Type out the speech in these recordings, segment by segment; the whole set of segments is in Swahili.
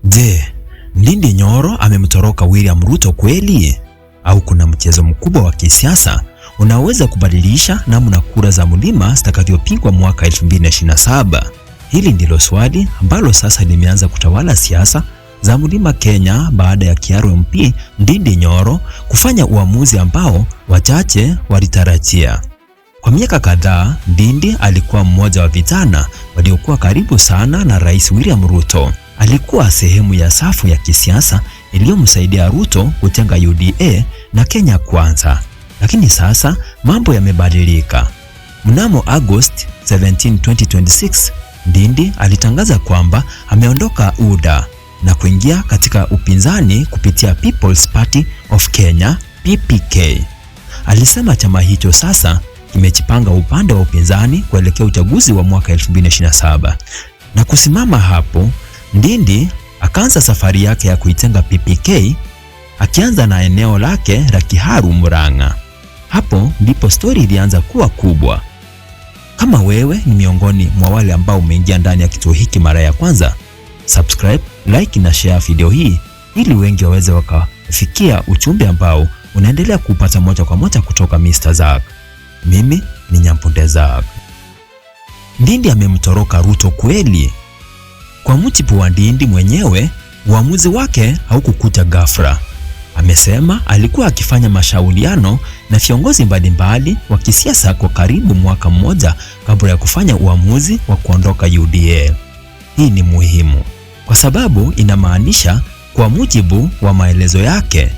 Je, Ndindi Nyoro amemtoroka William Ruto kweli? Au kuna mchezo mkubwa wa kisiasa unaweza kubadilisha namna kura za mlima zitakavyopigwa mwaka 2027? Hili ndilo swali ambalo sasa limeanza kutawala siasa za mlima Kenya baada ya Kiaro MP Ndindi Nyoro kufanya uamuzi ambao wachache walitarajia. Kwa miaka kadhaa, Ndindi alikuwa mmoja wa vijana waliokuwa karibu sana na Rais William Ruto. Alikuwa sehemu ya safu ya kisiasa iliyomsaidia Ruto kutenga UDA na Kenya Kwanza. Lakini sasa mambo yamebadilika. Mnamo Agosti 17, 2026, Ndindi alitangaza kwamba ameondoka UDA na kuingia katika upinzani kupitia People's Party of Kenya, PPK. Alisema chama hicho sasa kimejipanga upande wa upinzani kuelekea uchaguzi wa mwaka 2027. Na kusimama hapo, Ndindi akaanza safari yake ya kuitenga PPK, akianza na eneo lake la Kiharu, Murang'a. Hapo ndipo stori ilianza kuwa kubwa. Kama wewe ni miongoni mwa wale ambao umeingia ndani ya kituo hiki mara ya kwanza, subscribe, like na share video hii ili wengi waweze wakafikia ujumbe ambao unaendelea kupata moja kwa moja kutoka Mr. Zak. Mimi ni Nyampunde Zak. Ndindi amemtoroka Ruto kweli? Kwa mujibu wa Ndindi mwenyewe, uamuzi wake haukukuja ghafla. Amesema alikuwa akifanya mashauriano na viongozi mbalimbali wa kisiasa kwa karibu mwaka mmoja kabla ya kufanya uamuzi wa kuondoka UDA. Hii ni muhimu kwa sababu inamaanisha, kwa mujibu wa maelezo yake,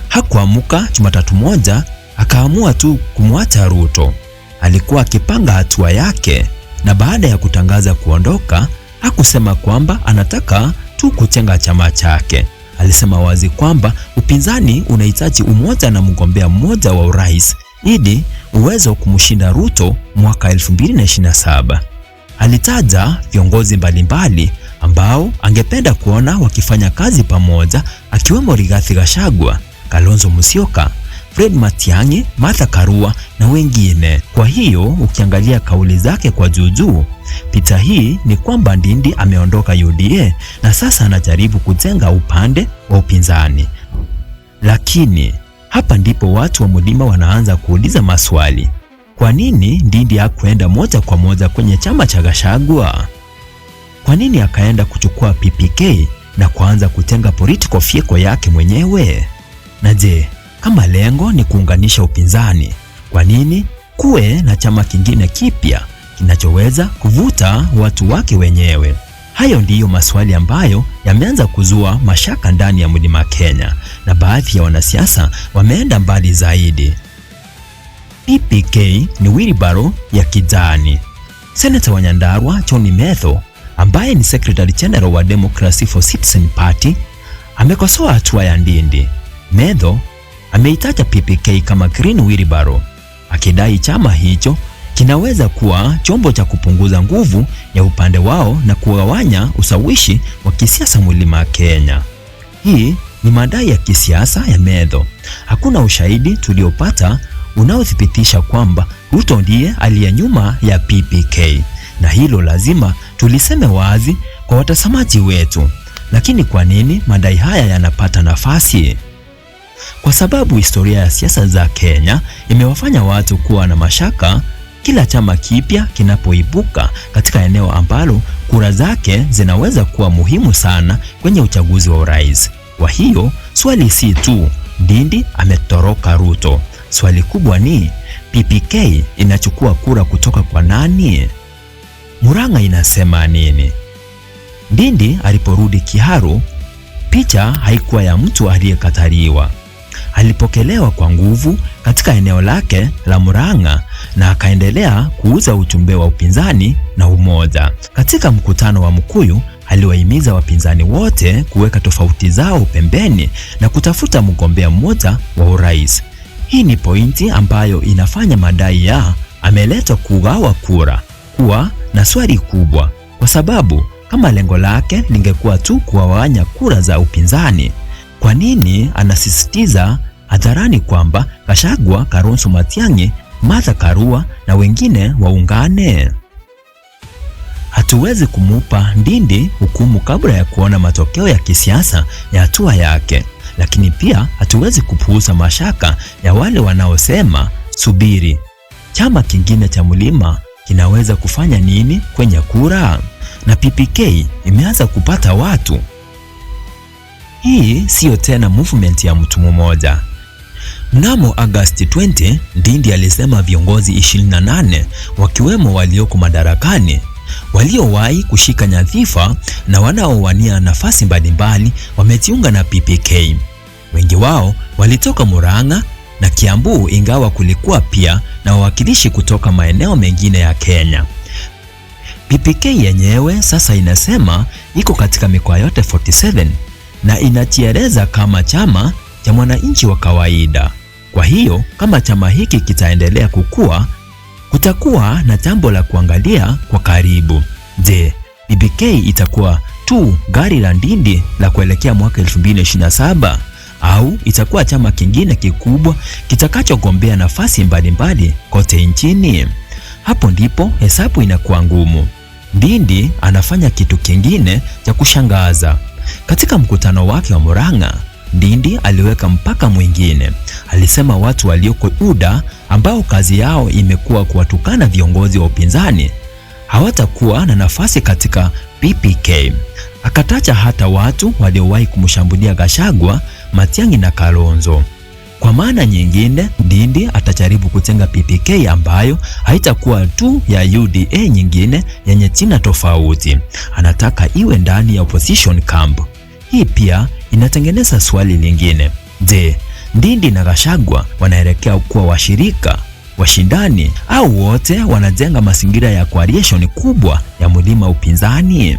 hakuamuka Jumatatu moja akaamua tu kumwacha Ruto. Alikuwa akipanga hatua yake, na baada ya kutangaza kuondoka hakusema kwamba anataka tu kutenga chama chake. Alisema wazi kwamba upinzani unahitaji umoja na mgombea mmoja wa urais ili uwezo kumshinda Ruto mwaka 2027. Alitaja viongozi mbalimbali ambao angependa kuona wakifanya kazi pamoja, akiwemo Rigathi Gachagua, Kalonzo Musyoka, Fred Matiang'i, Martha Karua na wengine. Kwa hiyo ukiangalia kauli zake kwa juu, picha hii ni kwamba Ndindi ameondoka UDA na sasa anajaribu kutenga upande wa upinzani. Lakini hapa ndipo watu wa mlima wanaanza kuuliza maswali. Kwa nini Ndindi hakuenda moja kwa moja kwenye chama cha Gachagua? Kwa nini akaenda kuchukua PPK na kuanza kutenga political fieko yake mwenyewe? Na je, kama lengo ni kuunganisha upinzani, kwa nini kuwe na chama kingine kipya kinachoweza kuvuta watu wake wenyewe? Hayo ndiyo maswali ambayo yameanza kuzua mashaka ndani ya mlima Kenya, na baadhi ya wanasiasa wameenda mbali zaidi. PPK ni wheelbarrow ya kijani. Seneta wa Nyandarua John Metho, ambaye ni Secretary General wa Democracy for Citizen Party, amekosoa hatua ya Ndindi. Metho ameitaja PPK kama green wheelbarrow, akidai chama hicho kinaweza kuwa chombo cha kupunguza nguvu ya upande wao na kugawanya ushawishi wa kisiasa mlima Kenya. Hii ni madai ya kisiasa ya Metho. Hakuna ushahidi tuliopata unaothibitisha kwamba Ruto ndiye aliye nyuma ya PPK, na hilo lazima tuliseme wazi kwa watazamaji wetu. Lakini kwa nini madai haya yanapata nafasi? Kwa sababu historia ya siasa za Kenya imewafanya watu kuwa na mashaka kila chama kipya kinapoibuka katika eneo ambalo kura zake zinaweza kuwa muhimu sana kwenye uchaguzi wa urais. Kwa hiyo swali si tu Ndindi ametoroka Ruto. Swali kubwa ni PPK inachukua kura kutoka kwa nani? Murang'a inasema nini? Ndindi aliporudi Kiharu, picha haikuwa ya mtu aliyekataliwa. Alipokelewa kwa nguvu katika eneo lake la Murang'a na akaendelea kuuza ujumbe wa upinzani na umoja. Katika mkutano wa Mkuyu, aliwahimiza wapinzani wote kuweka tofauti zao pembeni na kutafuta mgombea mmoja wa urais. Hii ni pointi ambayo inafanya madai ya ameletwa kugawa kura kuwa na swali kubwa, kwa sababu kama lengo lake lingekuwa tu kuwawanya kura za upinzani, kwa nini anasisitiza hadharani kwamba Gachagua, Kalonzo Matiang'i, Martha Karua na wengine waungane? hatuwezi kumupa Ndindi hukumu kabla ya kuona matokeo ya kisiasa ya hatua yake, lakini pia hatuwezi kupuuza mashaka ya wale wanaosema subiri, chama kingine cha Mlima kinaweza kufanya nini kwenye kura? Na PPK imeanza kupata watu. Hii siyo tena movement ya mtu mmoja. Mnamo Agosti 20, Ndindi alisema viongozi 28 wakiwemo walioko madarakani, waliowahi kushika nyadhifa na wanaowania nafasi mbalimbali wamejiunga na PPK. Wengi wao walitoka Murang'a na Kiambu, ingawa kulikuwa pia na wawakilishi kutoka maeneo mengine ya Kenya. PPK yenyewe sasa inasema iko katika mikoa yote 47 na inajieleza kama chama cha mwananchi wa kawaida. Kwa hiyo kama chama hiki kitaendelea kukua, kutakuwa na jambo la kuangalia kwa karibu. Je, PPK itakuwa tu gari la Ndindi la kuelekea mwaka 2027 au itakuwa chama kingine kikubwa kitakachogombea nafasi mbalimbali kote nchini? Hapo ndipo hesabu inakuwa ngumu. Ndindi anafanya kitu kingine cha kushangaza. Katika mkutano wake wa Murang'a, Ndindi aliweka mpaka mwingine. Alisema watu walioko UDA ambao kazi yao imekuwa kuwatukana viongozi wa upinzani hawatakuwa na nafasi katika PPK. Akataja hata watu waliowahi kumshambulia Gachagua, Matiang'i na Kalonzo. Kwa maana nyingine, Ndindi atajaribu kutenga PPK ambayo haitakuwa tu ya UDA nyingine yenye jina tofauti. Anataka iwe ndani ya opposition camp. Hii pia inatengeneza swali lingine. Je, Ndindi na Gachagua wanaelekea kuwa washirika, washindani, au wote wanajenga mazingira ya coalition kubwa ya Mlima upinzani?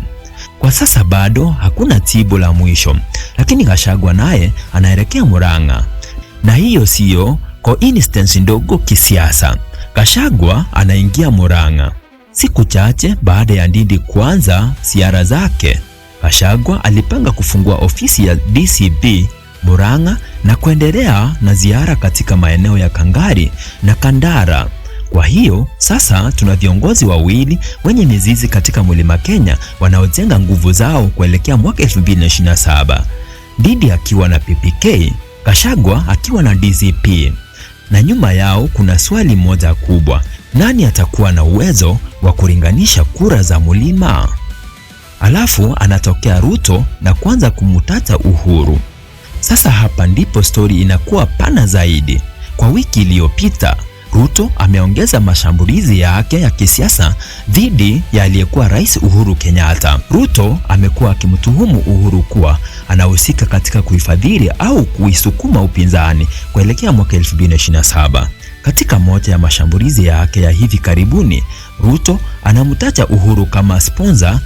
Kwa sasa bado hakuna jibu la mwisho, lakini Gachagua naye anaelekea Murang'a. Na hiyo siyo coincidence ndogo kisiasa. Gachagua anaingia Murang'a siku chache baada ya Ndindi kuanza ziara zake. Gachagua alipanga kufungua ofisi ya DCP Murang'a na kuendelea na ziara katika maeneo ya Kangari na Kandara. Kwa hiyo sasa tuna viongozi wawili wenye mizizi katika Mlima Kenya wanaojenga nguvu zao kuelekea mwaka 2027. Ndindi akiwa na PPK, Gachagua akiwa na DCP. Na nyuma yao kuna swali moja kubwa: nani atakuwa na uwezo wa kulinganisha kura za Mlima? Alafu anatokea Ruto na kuanza kumutata Uhuru. Sasa hapa ndipo stori inakuwa pana zaidi. Kwa wiki iliyopita, Ruto ameongeza mashambulizi yake ya kisiasa dhidi ya aliyekuwa Rais Uhuru Kenyatta. Ruto amekuwa akimtuhumu Uhuru kuwa anahusika katika kuifadhili au kuisukuma upinzani kuelekea mwaka 2027. Katika moja ya mashambulizi yake ya hivi karibuni, Ruto anamtaja Uhuru kama sponsor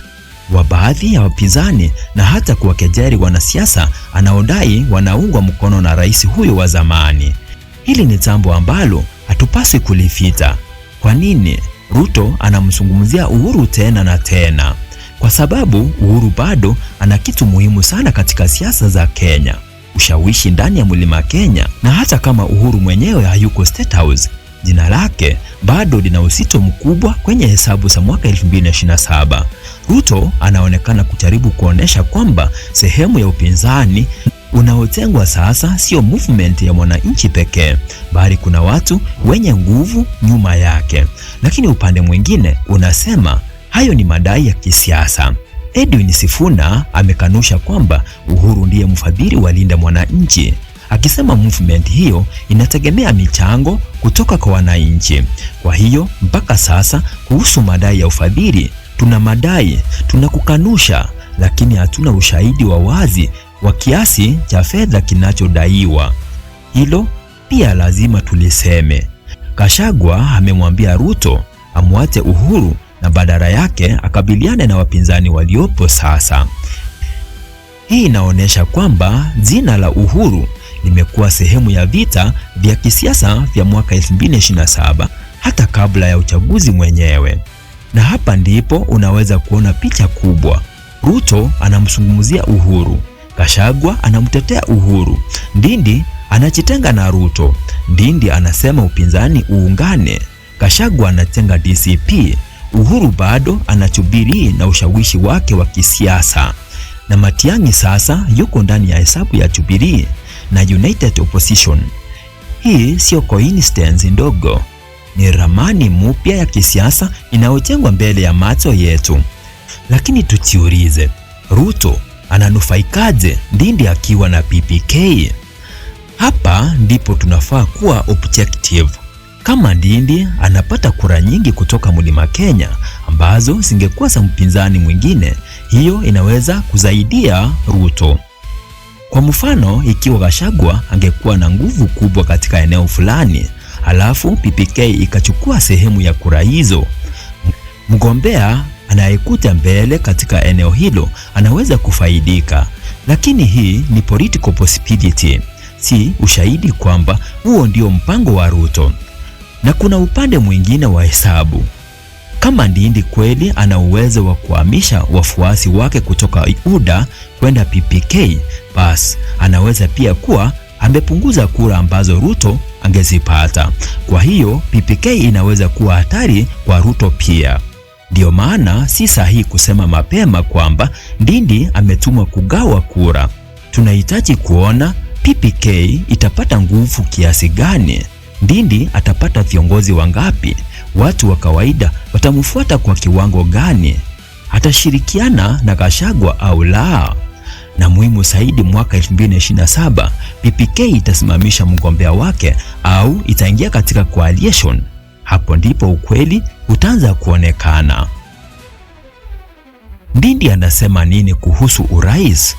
wa baadhi ya wapinzani na hata kuwakejeli wanasiasa anaodai wanaungwa mkono na rais huyo wa zamani. Hili ni jambo ambalo hatupaswi kulificha. Kwa nini Ruto anamzungumzia Uhuru tena na tena? Kwa sababu Uhuru bado ana kitu muhimu sana katika siasa za Kenya, ushawishi ndani ya Mlima Kenya, na hata kama Uhuru mwenyewe hayuko State House, jina lake bado lina uzito mkubwa kwenye hesabu za mwaka 2027. Ruto anaonekana kujaribu kuonesha kwamba sehemu ya upinzani unaotengwa sasa sio movement ya mwananchi pekee, bali kuna watu wenye nguvu nyuma yake. Lakini upande mwingine unasema hayo ni madai ya kisiasa. Edwin Sifuna amekanusha kwamba Uhuru ndiye mfadhili wa Linda Mwananchi, akisema movement hiyo inategemea michango kutoka kwa wananchi. Kwa hiyo mpaka sasa kuhusu madai ya ufadhili, tuna madai, tuna kukanusha, lakini hatuna ushahidi wa wazi wa kiasi cha fedha kinachodaiwa. Hilo pia lazima tuliseme. Gachagua amemwambia Ruto amwache Uhuru na badala yake akabiliane na wapinzani waliopo sasa. Hii inaonyesha kwamba jina la Uhuru limekuwa sehemu ya vita vya kisiasa vya mwaka 2027 hata kabla ya uchaguzi mwenyewe. Na hapa ndipo unaweza kuona picha kubwa. Ruto anamzungumzia Uhuru, Gachagua anamtetea Uhuru, Ndindi anajitenga na Ruto. Ndindi anasema upinzani uungane, Gachagua anatenga DCP. Uhuru bado ana Jubilee na ushawishi wake wa kisiasa, na Matiang'i sasa yuko ndani ya hesabu ya Jubilee na United Opposition. Hii sio coincidence ndogo, ni ramani mpya ya kisiasa inayojengwa mbele ya macho yetu. Lakini tujiulize, Ruto ananufaikaje Ndindi akiwa na PPK? Hapa ndipo tunafaa kuwa objective. Kama Ndindi anapata kura nyingi kutoka Mlima Kenya ambazo zingekuwa za mpinzani mwingine, hiyo inaweza kusaidia Ruto. Kwa mfano, ikiwa Gachagua angekuwa na nguvu kubwa katika eneo fulani, alafu PPK ikachukua sehemu ya kura hizo, mgombea anayekuja mbele katika eneo hilo anaweza kufaidika. Lakini hii ni political possibility, si ushahidi kwamba huo ndio mpango wa Ruto. Na kuna upande mwingine wa hesabu. Kama Ndindi kweli ana uwezo wa kuhamisha wafuasi wake kutoka UDA kwenda PPK, basi anaweza pia kuwa amepunguza kura ambazo Ruto angezipata. Kwa hiyo PPK inaweza kuwa hatari kwa Ruto pia. Ndio maana si sahihi kusema mapema kwamba Ndindi ametumwa kugawa kura. Tunahitaji kuona PPK itapata nguvu kiasi gani, Ndindi atapata viongozi wangapi, watu wa kawaida watamfuata kwa kiwango gani, atashirikiana na Gachagua au la. Na muhimu zaidi, mwaka 2027 PPK itasimamisha mgombea wake au itaingia katika coalition. Hapo ndipo ukweli utaanza kuonekana. Ndindi anasema nini kuhusu urais?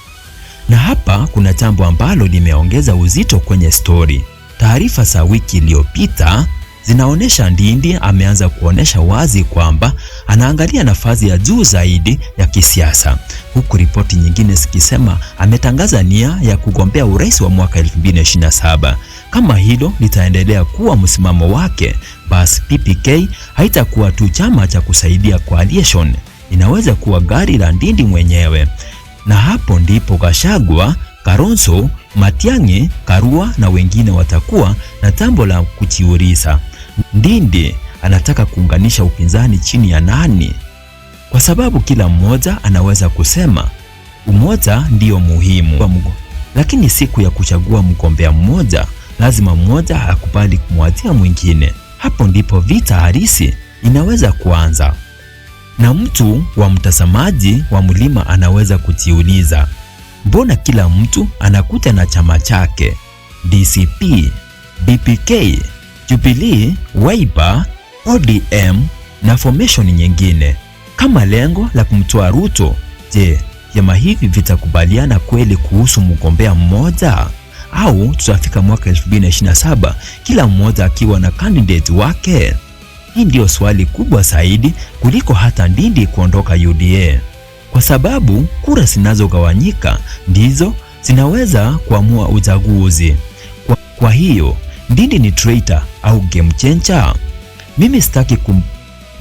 Na hapa kuna jambo ambalo limeongeza uzito kwenye story. Taarifa za wiki iliyopita zinaonesha Ndindi ameanza kuonesha wazi kwamba anaangalia nafasi ya juu zaidi ya kisiasa, huku ripoti nyingine zikisema ametangaza nia ya kugombea urais wa mwaka 2027. Kama hilo litaendelea kuwa msimamo wake, basi PPK haitakuwa tu chama cha kusaidia coalition, inaweza kuwa gari la Ndindi mwenyewe. Na hapo ndipo Gachagua, Kalonzo, Matiang'i, Karua na wengine watakuwa na jambo la kujiuliza. Ndindi anataka kuunganisha upinzani chini ya nani? Kwa sababu kila mmoja anaweza kusema umoja ndio muhimu, lakini siku ya kuchagua mgombea mmoja lazima mmoja akubali kumwatia mwingine. Hapo ndipo vita halisi inaweza kuanza. Na mtu wa mtazamaji wa Mlima anaweza kujiuliza, mbona kila mtu anakuja na chama chake? DCP, BPK, Jubilee, Wiper, ODM na formation nyingine kama lengo la kumtoa Ruto. Je, vyama hivi vitakubaliana kweli kuhusu mgombea mmoja, au tutafika mwaka 2027 kila mmoja akiwa na candidate wake? Hii ndio swali kubwa zaidi kuliko hata Ndindi kuondoka UDA, kwa sababu kura zinazogawanyika ndizo zinaweza kuamua uchaguzi. Kwa hiyo Ndindi ni traitor au game changer?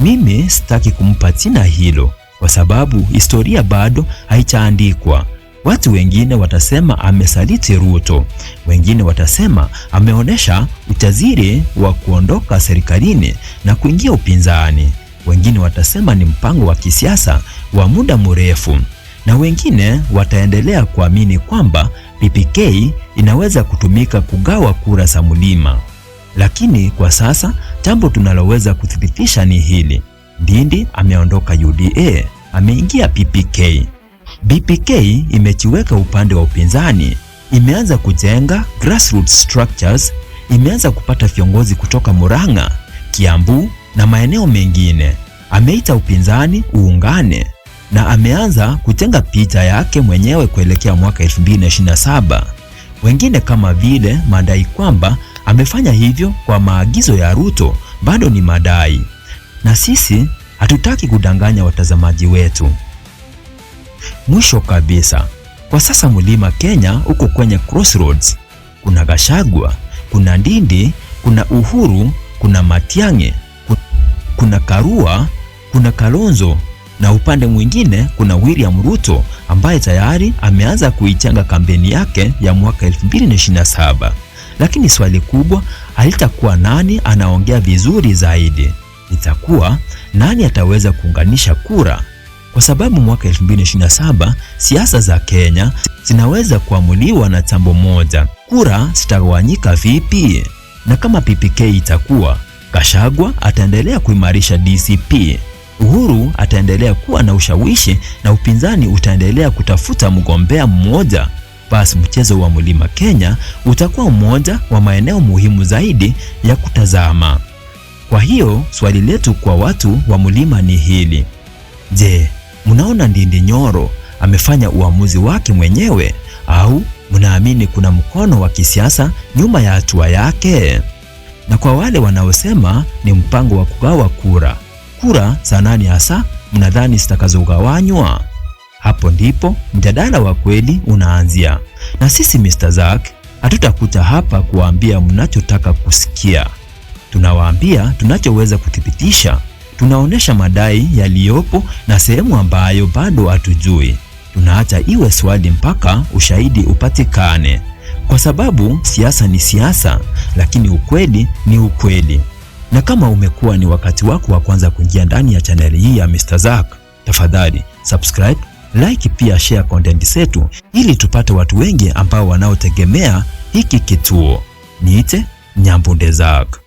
Mimi sitaki kumpa jina hilo, kwa sababu historia bado haijaandikwa. Watu wengine watasema amesaliti Ruto, wengine watasema ameonesha utajiri wa kuondoka serikalini na kuingia upinzani, wengine watasema ni mpango wa kisiasa wa muda mrefu, na wengine wataendelea kuamini kwamba PPK inaweza kutumika kugawa kura za Mlima. Lakini kwa sasa jambo tunaloweza kuthibitisha ni hili: Ndindi ameondoka UDA, ameingia PPK. BPK imejiweka upande wa upinzani, imeanza kujenga grassroots structures, imeanza kupata viongozi kutoka Murang'a, Kiambu na maeneo mengine. Ameita upinzani uungane na ameanza kujenga picha yake mwenyewe kuelekea mwaka 2027. Wengine kama vile madai kwamba amefanya hivyo kwa maagizo ya Ruto bado ni madai, na sisi hatutaki kudanganya watazamaji wetu. Mwisho kabisa, kwa sasa Mlima Kenya uko kwenye crossroads. Kuna Gachagua, kuna Ndindi, kuna Uhuru, kuna Matiang'i, kuna Karua, kuna Kalonzo, na upande mwingine kuna William Ruto ambaye tayari ameanza kuichanga kampeni yake ya mwaka 2027. Lakini swali kubwa halitakuwa nani anaongea vizuri zaidi, itakuwa nani ataweza kuunganisha kura, kwa sababu mwaka 2027 siasa za Kenya zinaweza kuamuliwa na jambo moja: kura zitagawanyika vipi? Na kama PPK itakuwa, Gachagua ataendelea kuimarisha DCP, Uhuru ataendelea kuwa na ushawishi na upinzani utaendelea kutafuta mgombea mmoja, basi mchezo wa Mlima Kenya utakuwa mmoja wa maeneo muhimu zaidi ya kutazama. Kwa hiyo swali letu kwa watu wa Mlima ni hili: je, mnaona Ndindi Nyoro amefanya uamuzi wake mwenyewe au mnaamini kuna mkono wa kisiasa nyuma ya hatua yake? Na kwa wale wanaosema ni mpango wa kugawa kura za nani hasa mnadhani zitakazogawanywa? Hapo ndipo mjadala wa kweli unaanzia, na sisi Mr. Zack hatutakuja hapa kuwaambia mnachotaka kusikia. Tunawaambia tunachoweza kuthibitisha. Tunaonesha madai yaliyopo na sehemu ambayo bado hatujui. Tunaacha iwe swali mpaka ushahidi upatikane, kwa sababu siasa ni siasa, lakini ukweli ni ukweli. Na kama umekuwa ni wakati wako wa kwanza kuingia ndani ya chaneli hii ya Mr. Zack, tafadhali subscribe, like, pia share content zetu ili tupate watu wengi ambao wanaotegemea hiki kituo. Niite Nyambunde Zack.